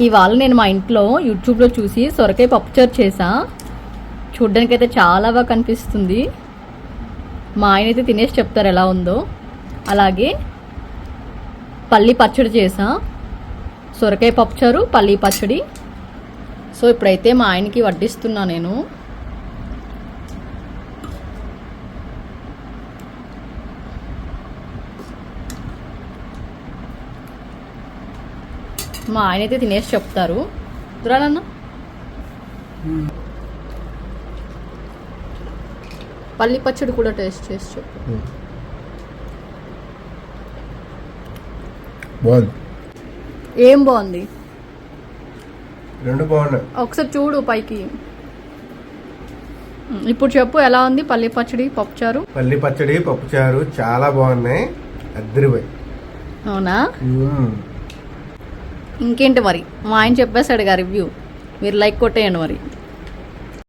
ఇవాళ నేను మా ఇంట్లో యూట్యూబ్లో చూసి సొరకాయ పప్పుచారు చేసా. చూడ్డానికి అయితే చాలా బాగా కనిపిస్తుంది. మా ఆయన అయితే తినేసి చెప్తారు ఎలా ఉందో. అలాగే పల్లి పచ్చడి చేసా, సొరకాయ పప్పుచారు, పల్లి పచ్చడి. సో ఇప్పుడైతే మా ఆయనకి వడ్డిస్తున్నా నేను. మా ఆయన అయితే తినేసి చెప్తారు. దురాలన్న పల్లి పచ్చడి కూడా టేస్ట్ చేసి చెప్పు. బాగుంది. ఏం బాగుంది? రెండు బాగున్నాయి. ఒకసారి చూడు పైకి. ఇప్పుడు చెప్పు ఎలా ఉంది పల్లి పచ్చడి పప్పుచారు? పల్లి పచ్చడి పప్పుచారు చాలా బాగున్నాయి. అద్దరిపోయి. అవునా? ఇంకేంటి మరి, మా ఆయన చెప్పేశాడుగా రివ్యూ. మీరు లైక్ కొట్టేయండి మరి.